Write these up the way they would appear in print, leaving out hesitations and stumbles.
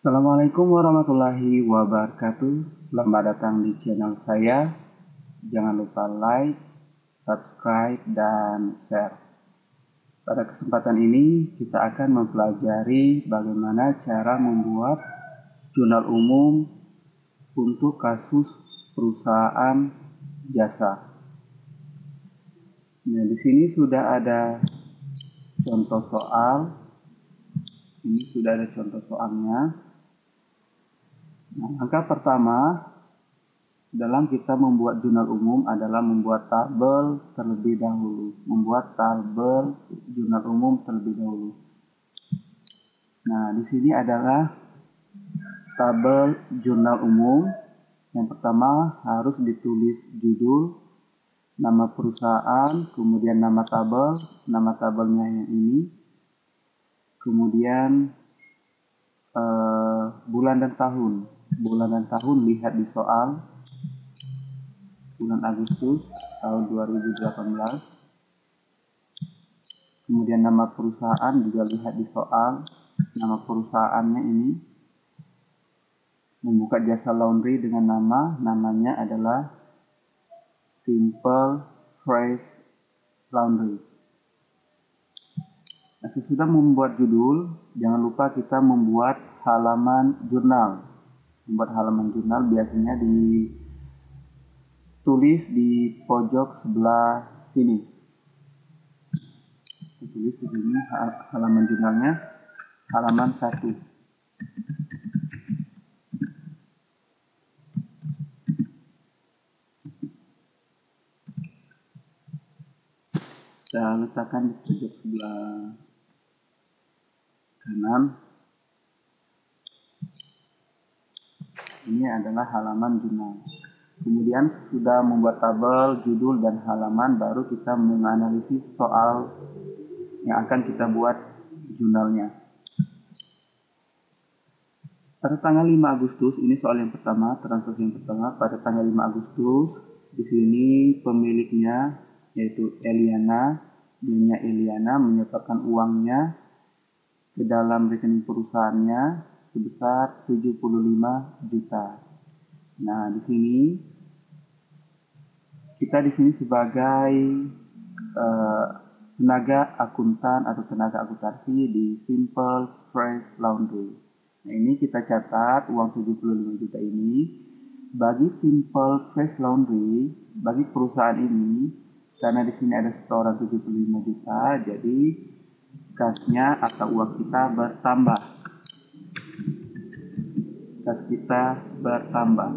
Assalamualaikum warahmatullahi wabarakatuh. Selamat datang di channel saya. Jangan lupa like, subscribe, dan share. Pada kesempatan ini kita akan mempelajari bagaimana cara membuat jurnal umum untuk kasus perusahaan jasa. Nah, di sini sudah ada contoh soal. Ini sudah ada contoh soalnya. Nah, langkah pertama dalam kita membuat jurnal umum adalah membuat tabel terlebih dahulu. Membuat tabel jurnal umum terlebih dahulu. Nah, di sini adalah tabel jurnal umum. Yang pertama harus ditulis judul, nama perusahaan, kemudian nama tabelnya yang ini, kemudian bulan dan tahun. Bulan dan tahun lihat di soal, bulan Agustus tahun 2018. Kemudian nama perusahaan juga lihat di soal, nama perusahaannya ini. Membuka jasa laundry dengan namanya adalah Simple Fresh Laundry. Nah, sesudah membuat judul, jangan lupa kita membuat halaman jurnal. Membuat halaman jurnal biasanya ditulis di pojok sebelah sini. Ditulis di sini halaman jurnalnya, halaman 1. Saya letakkan di pojok sebelah kanan. Ini adalah halaman jurnal. Kemudian sudah membuat tabel, judul, dan halaman, baru kita menganalisis soal yang akan kita buat jurnalnya. Pada tanggal 5 Agustus, ini soal yang pertama, transaksi yang pertama. Pada tanggal 5 Agustus, di sini pemiliknya yaitu Eliana, Nyonya Eliana menyetorkan uangnya ke dalam rekening perusahaannya sebesar 75 juta. Nah, di sini kita sebagai tenaga akuntan atau tenaga akuntansi di Simple Fresh Laundry. Nah, ini kita catat uang 75 juta ini bagi Simple Fresh Laundry, bagi perusahaan ini, karena di sini ada setoran 75 juta, jadi kasnya atau uang kita bertambah. Kas kita bertambah.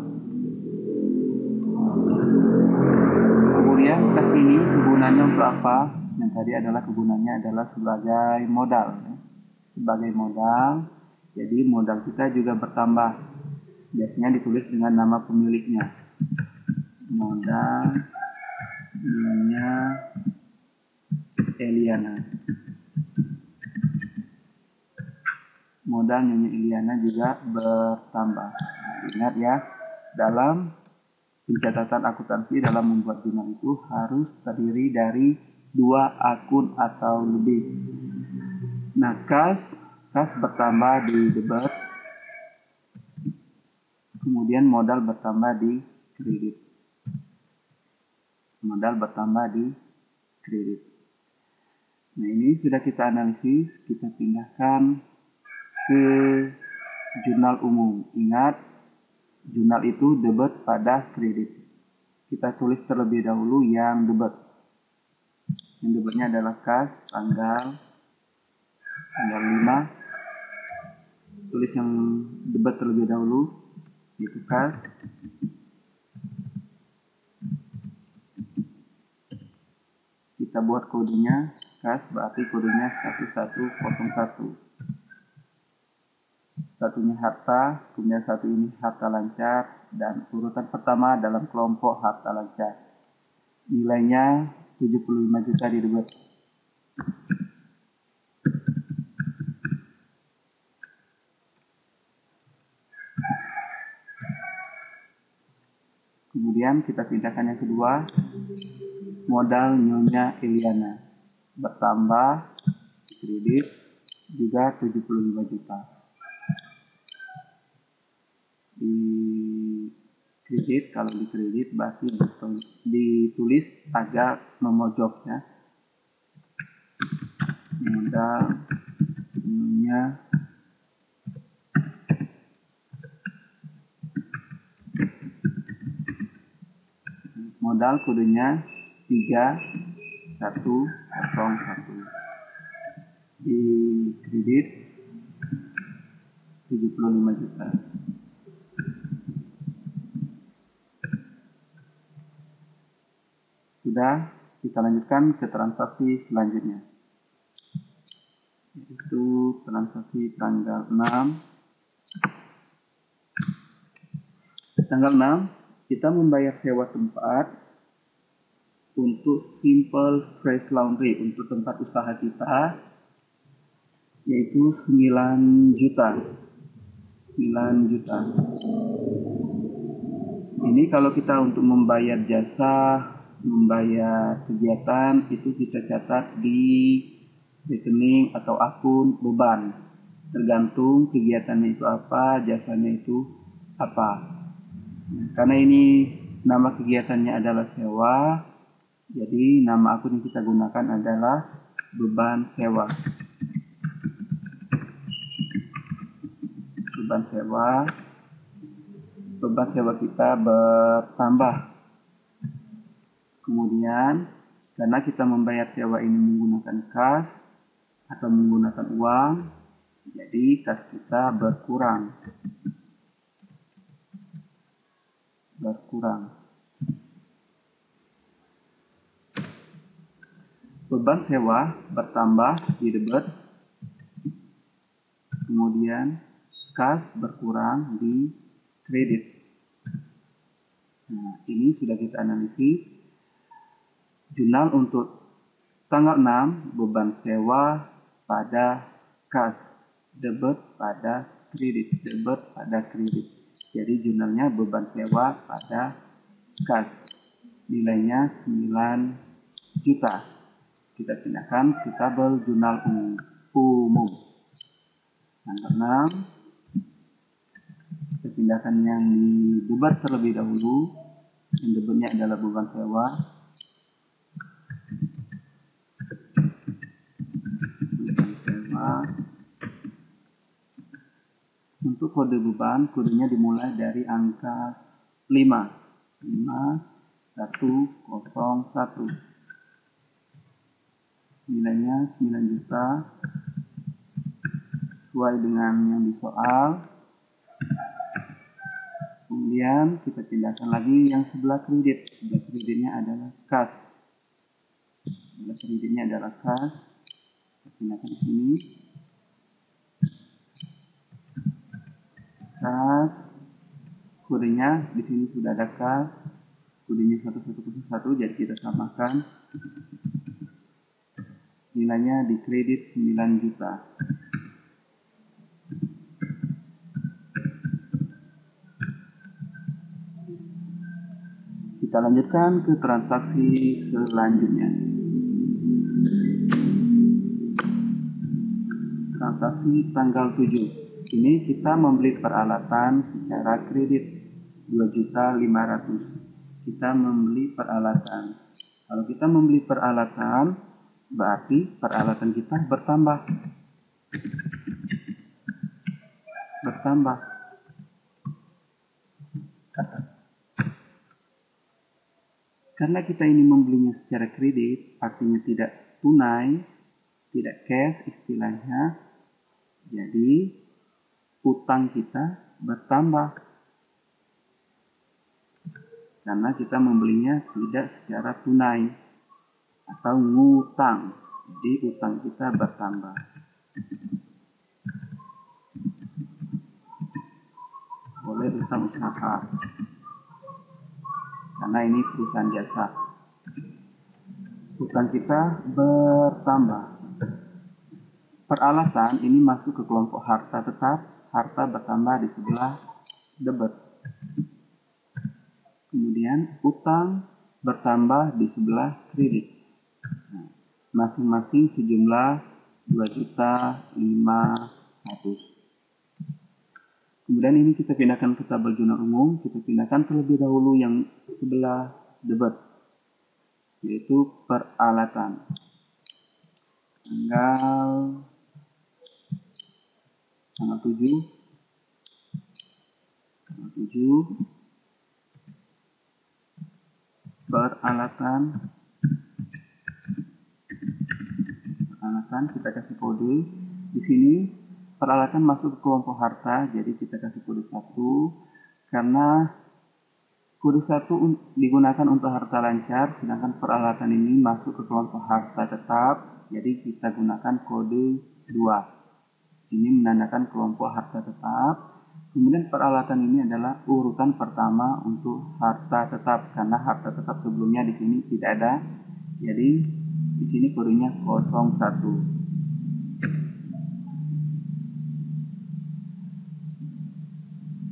Kemudian kas ini kegunaannya untuk apa? Yang tadi adalah kegunaannya adalah sebagai modal. Sebagai modal, jadi modal kita juga bertambah. Biasanya ditulis dengan nama pemiliknya. Modal Nyonya Eliana. Modal Nyonya Eliana juga bertambah. Ingat ya, dalam pencatatan akuntansi dalam membuat jurnal itu harus terdiri dari 2 akun atau lebih. Nah, kas bertambah di debit, kemudian modal bertambah di kredit. Modal bertambah di kredit. Nah, ini sudah kita analisis, kita pindahkan ke jurnal umum. Ingat, jurnal itu debit pada kredit. Kita tulis terlebih dahulu yang debit. Yang debitnya adalah kas tanggal 5. Tulis yang debit terlebih dahulu, yaitu kas. Kita buat kodenya, kas berarti kodenya 1101. Satunya harta, kemudian satu ini harta lancar, dan urutan pertama dalam kelompok harta lancar. Nilainya 75 juta di debit. Kemudian kita pindahkan yang kedua, modal Nyonya Eliana bertambah kredit juga 75 juta. di kredit, kalau di kredit berarti ditulis agak memojok ya. Modal punya modal kodenya 3101. Di kredit 75 juta. Sudah, kita lanjutkan ke transaksi selanjutnya. Yaitu transaksi tanggal 6. Tanggal 6 kita membayar sewa tempat untuk Simple Fresh Laundry untuk tempat usaha kita, yaitu 9 juta. 9 juta. Ini kalau kita untuk membayar jasa, membayar kegiatan, itu kita catat di rekening atau akun beban. Tergantung kegiatannya itu apa, jasanya itu apa. Karena ini nama kegiatannya adalah sewa, jadi nama akun yang kita gunakan adalah beban sewa. Beban sewa kita bertambah. Kemudian karena kita membayar sewa ini menggunakan kas atau menggunakan uang, jadi kas kita berkurang. Beban sewa bertambah di debit, kemudian kas berkurang di kredit. Nah, ini sudah kita analisis. Jurnal untuk tanggal 6, beban sewa pada kas, debit pada kredit. Jadi jurnalnya beban sewa pada kas. Nilainya 9 juta. Kita pindahkan ke tabel jurnal umum. Tanggal 6. Kita pindahkan yang di debit terlebih dahulu. Yang debitnya adalah beban sewa. Untuk kode beban, kodenya dimulai dari angka 5. 5101. Nilainya 9 juta. Sesuai dengan yang di soal. Kemudian kita pindahkan lagi yang sebelah kredit. Sebelah kreditnya adalah kas. Kita pindahkan di sini. Kas, kodenya di sini sudah ada kas, kodenya 1101, jadi kita samakan. Nilainya di kredit 9 juta. Kita lanjutkan ke transaksi selanjutnya. Transaksi tanggal 7. Ini kita membeli peralatan secara kredit 2.500.000. Kita membeli peralatan. Kalau kita membeli peralatan, berarti peralatan kita bertambah. Karena kita ini membelinya secara kredit, artinya tidak tunai, tidak cash istilahnya. Jadi utang kita bertambah karena kita membelinya tidak secara tunai atau ngutang, jadi utang kita bertambah. Boleh utang usaha karena ini perusahaan jasa. Utang kita bertambah. Peralatan ini masuk ke kelompok harta tetap. Harta bertambah di sebelah debit. Kemudian utang bertambah di sebelah kredit. Nah, masing-masing sejumlah 2.500.000. Kemudian ini kita pindahkan ke tabel jurnal umum, kita pindahkan terlebih dahulu yang sebelah debit, yaitu peralatan. Tanggal 7 peralatan kita kasih kode di sini. Peralatan masuk ke kelompok harta, jadi kita kasih kode 1 karena kode 1 digunakan untuk harta lancar, sedangkan peralatan ini masuk ke kelompok harta tetap, jadi kita gunakan kode 2. Ini menandakan kelompok harta tetap. Kemudian peralatan ini adalah urutan pertama untuk harta tetap, karena harta tetap sebelumnya di sini tidak ada. Jadi di sini kodenya 01.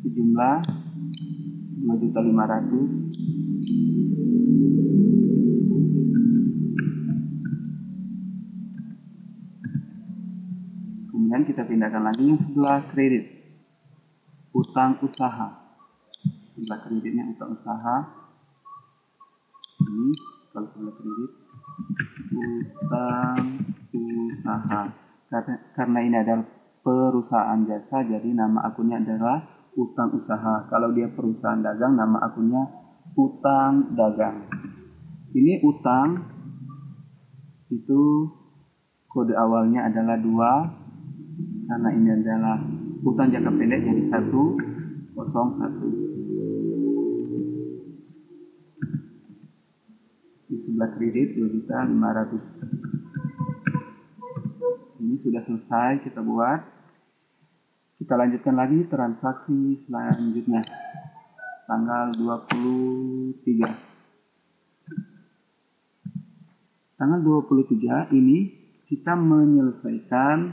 Sejumlah 2.500.000. Kemudian kita pindahkan lagi yang sebelah kredit, utang usaha. Sebelah kreditnya utang usaha. Ini kalau sebelah kredit utang usaha. Karena ini adalah perusahaan jasa, jadi nama akunnya adalah utang usaha. Kalau dia perusahaan dagang, nama akunnya utang dagang. Ini utang, itu kode awalnya adalah 2, karena ini adalah utang jangka pendek, jadi 101. Di sebelah kredit 2.500.000. Ini sudah selesai kita buat. Kita lanjutkan lagi transaksi selanjutnya. Tanggal 23. Tanggal 23 ini kita menyelesaikan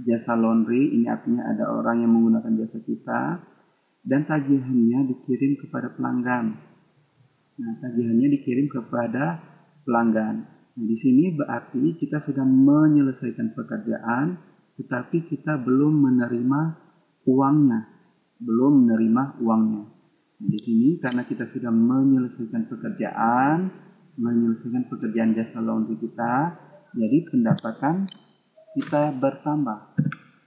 jasa laundry. Ini artinya ada orang yang menggunakan jasa kita dan tagihannya dikirim kepada pelanggan. Nah, tagihannya dikirim kepada pelanggan. Nah, di sini berarti kita sudah menyelesaikan pekerjaan, tetapi kita belum menerima uangnya. Nah, di sini karena kita sudah menyelesaikan pekerjaan jasa laundry kita, jadi pendapatan kita bertambah.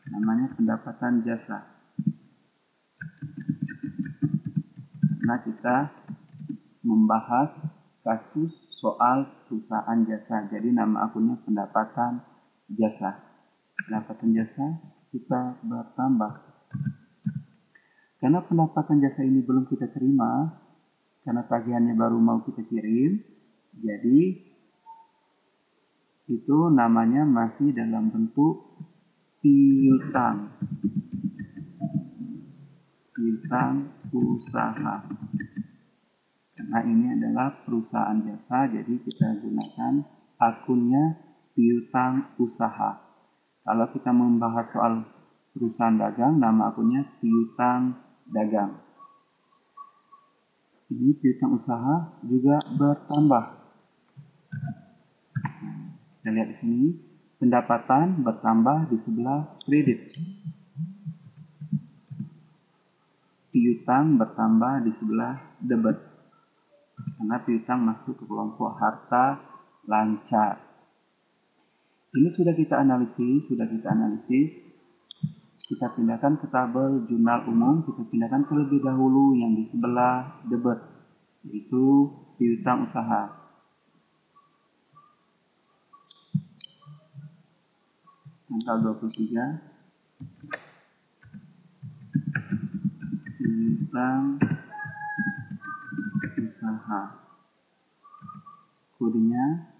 Namanya pendapatan jasa. Karena kita membahas kasus soal perusahaan jasa, jadi nama akunnya pendapatan jasa. Pendapatan jasa kita bertambah. Karena pendapatan jasa ini belum kita terima, karena tagihannya baru mau kita kirim, jadi itu namanya masih dalam bentuk piutang usaha. Karena ini adalah perusahaan jasa, jadi kita gunakan akunnya piutang usaha. Kalau kita membahas soal perusahaan dagang, nama akunnya piutang dagang. Ini piutang usaha juga bertambah. Kita lihat di sini, pendapatan bertambah di sebelah kredit. Piutang bertambah di sebelah debit. Karena piutang masuk ke kelompok harta lancar. Ini sudah kita analisis. Kita pindahkan ke tabel jurnal umum, kita pindahkan terlebih dahulu yang di sebelah debit, yaitu piutang usaha. Tanggal 23, piutang usaha. Kodenya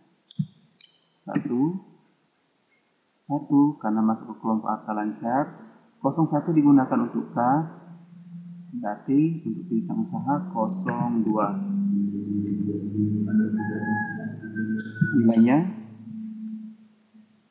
1 karena masuk ke kelompok harta lancar. 01 digunakan untuk kas, berarti untuk piutang usaha 02. Nilainya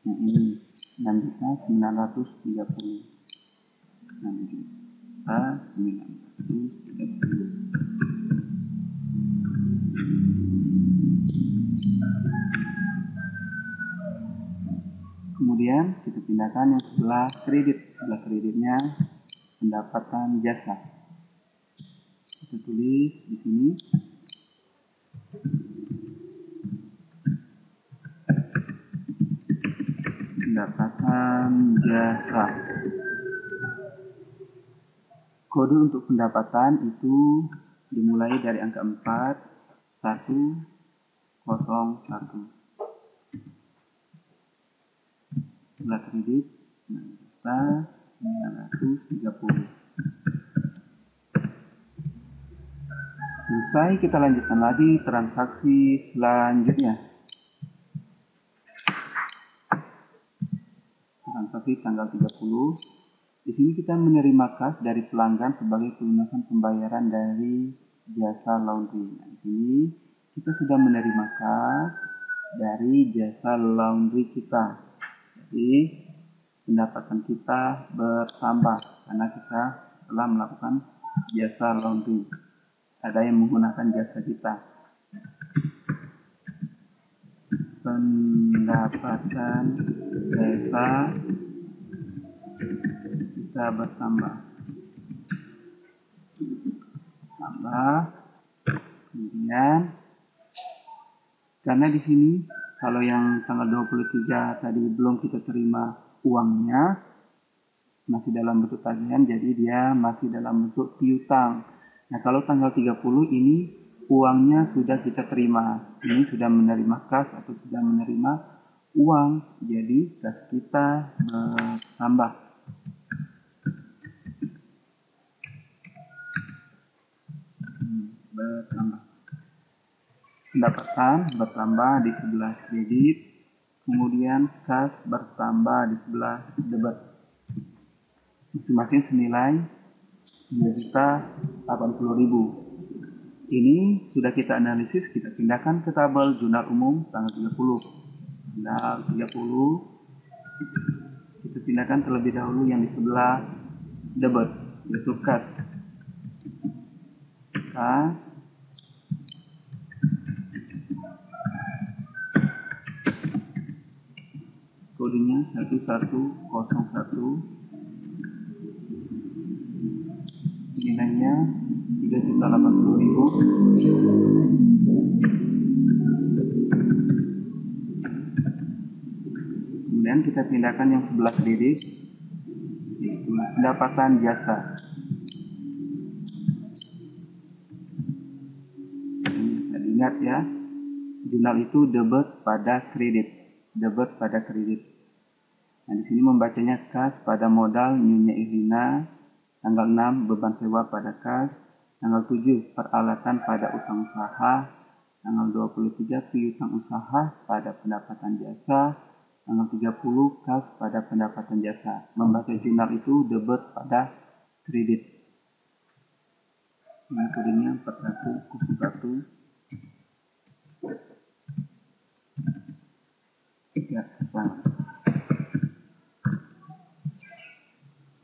yang ini 6.930. 6.930. Kemudian kita pindahkan yang sebelah kredit. Sebelah kreditnya pendapatan jasa. Kita tulis di sini. Pendapatan jasa. Kode untuk pendapatan itu dimulai dari angka 4, 1, 0, 1. Jumlah kredit 930. Selesai, kita lanjutkan lagi transaksi selanjutnya. Transaksi tanggal 30. Di sini kita menerima kas dari pelanggan sebagai pelunasan pembayaran dari jasa laundry. Nah, di sini kita sudah menerima kas dari jasa laundry kita. Jadi pendapatan kita bertambah karena kita telah melakukan jasa laundry. Ada yang menggunakan jasa kita. Pendapatan jasa kita bertambah. Kemudian karena di sini kalau yang tanggal 23 tadi belum kita terima uangnya, masih dalam bentuk tagihan, jadi dia masih dalam bentuk piutang. Nah, kalau tanggal 30 ini uangnya sudah kita terima. Ini sudah menerima kas atau sudah menerima uang, jadi kas kita bertambah. Pendapatan bertambah di sebelah kredit, kemudian kas bertambah di sebelah debit. Masing-masing senilai 2.080.000. Ini sudah kita analisis, kita pindahkan ke tabel jurnal umum tanggal 30. Tanggal 30 kita pindahkan terlebih dahulu yang di sebelah debit, yaitu kas. Kodenya 1101, nilainya 3.080.000. Kemudian kita pindahkan yang sebelah kredit, yaitu pendapatan jasa. Ini bisa diingat ya, jurnal itu debit pada kredit, debit pada kredit. Nah, di sini membacanya kas pada modal Nyonya Irina, tanggal 6 beban sewa pada kas, tanggal 7 peralatan pada utang usaha, tanggal 23 piutang usaha pada pendapatan jasa, tanggal 30 kas pada pendapatan jasa. Membaca jurnal itu debit pada kredit. Nah, kodenya 4101. Ya,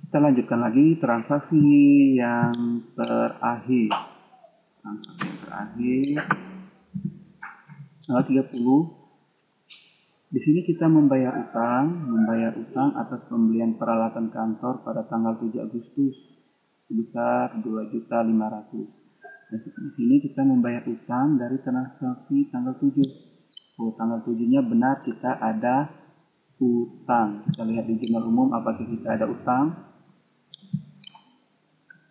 kita lanjutkan lagi transaksi yang terakhir. Transaksi yang terakhir tanggal 30. Di sini kita membayar utang atas pembelian peralatan kantor pada tanggal 7 Agustus sebesar 2.500.000. Di sini kita membayar utang dari transaksi tanggal 7. Tanggal 7-nya benar kita ada utang. Kita lihat di jurnal umum apakah kita ada utang.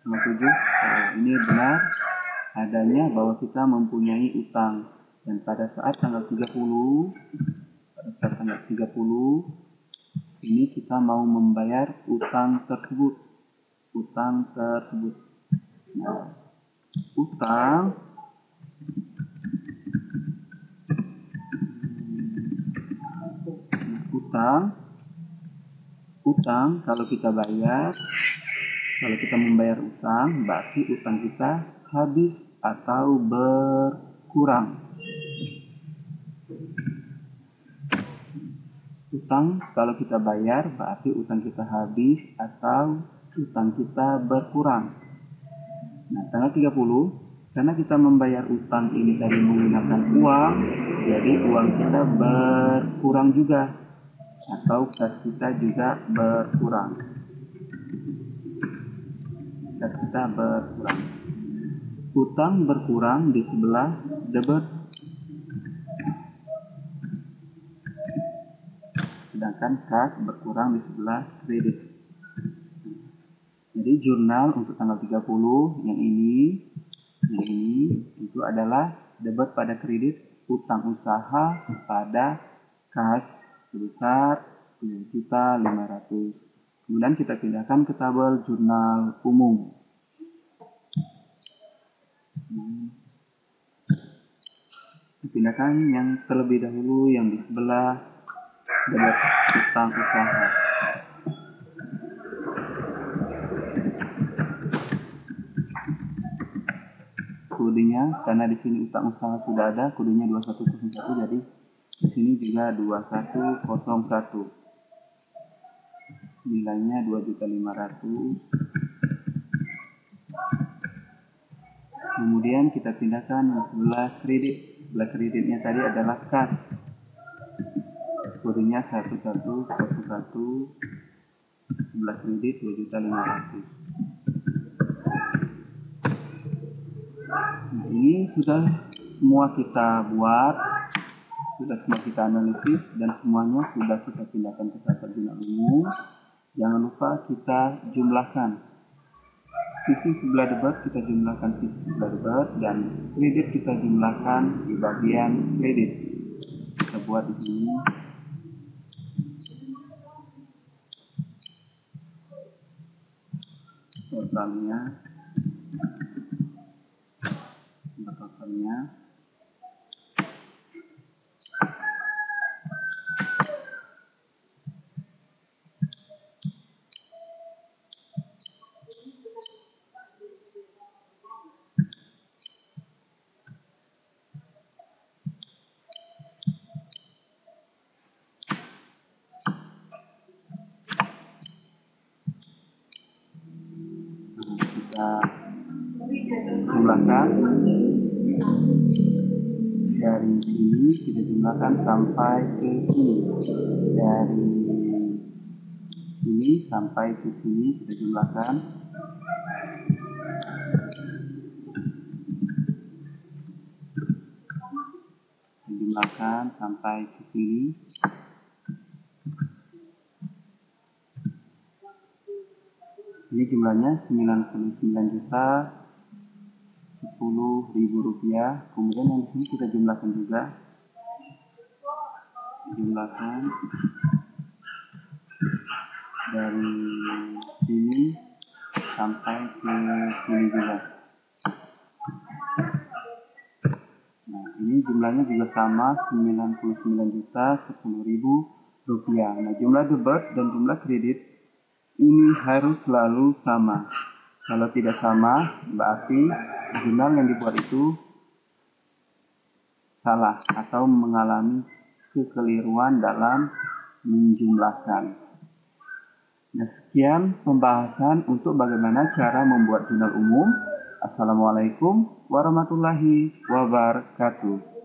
Tanggal 7, ini benar adanya bahwa kita mempunyai utang. Dan pada saat tanggal 30, ini kita mau membayar utang tersebut. Nah, utang kalau kita membayar utang, berarti utang kita habis atau berkurang. Utang kalau kita bayar berarti utang kita habis atau utang kita berkurang. Nah, tanggal 30, karena kita membayar utang ini tadi menggunakan uang, jadi uang kita berkurang juga, atau kas kita juga berkurang. kita berkurang. Utang berkurang di sebelah debit, sedangkan kas berkurang di sebelah kredit. Jadi jurnal untuk tanggal 30 yang ini itu adalah debit pada kredit, utang usaha pada kas sebesar 7.500.000. Kemudian kita pindahkan ke tabel jurnal umum. Pindahkan yang terlebih dahulu yang di sebelah debit utang usaha. Kodenya karena di sini utang usaha sudah ada, kodenya 2101, jadi di sini juga 2101. Nilainya 2.500.000. Kemudian kita pindahkan ke sebelah kredit. Sebelah kreditnya tadi adalah kas. Kodenya 1101. Sebelah kredit 2.500.000. Nah, ini sudah semua kita buat, sudah semua kita analisis, dan semuanya sudah kita pindahkan ke tabel jurnal umum. Jangan lupa kita jumlahkan. Sisi sebelah debit kita jumlahkan sisi sebelah debit, dan kredit kita jumlahkan di bagian kredit. Kita buat di sini. Totalnya. Kita jumlahkan dari sini, kita jumlahkan sampai ke sini. Dari sini sampai ke sini kita jumlahkan. Jumlahkan sampai ke sini. Ini jumlahnya 99.010.000 rupiah. Kemudian yang di sini kita jumlahkan juga. Jumlahkan dari sini sampai ke sini juga. Nah, ini jumlahnya juga sama, 99.010.000 rupiah. Nah, jumlah debit dan jumlah kredit ini harus selalu sama. Kalau tidak sama, berarti jurnal yang dibuat itu salah atau mengalami kekeliruan dalam menjumlahkan. Nah, sekian pembahasan untuk bagaimana cara membuat jurnal umum. Assalamualaikum warahmatullahi wabarakatuh.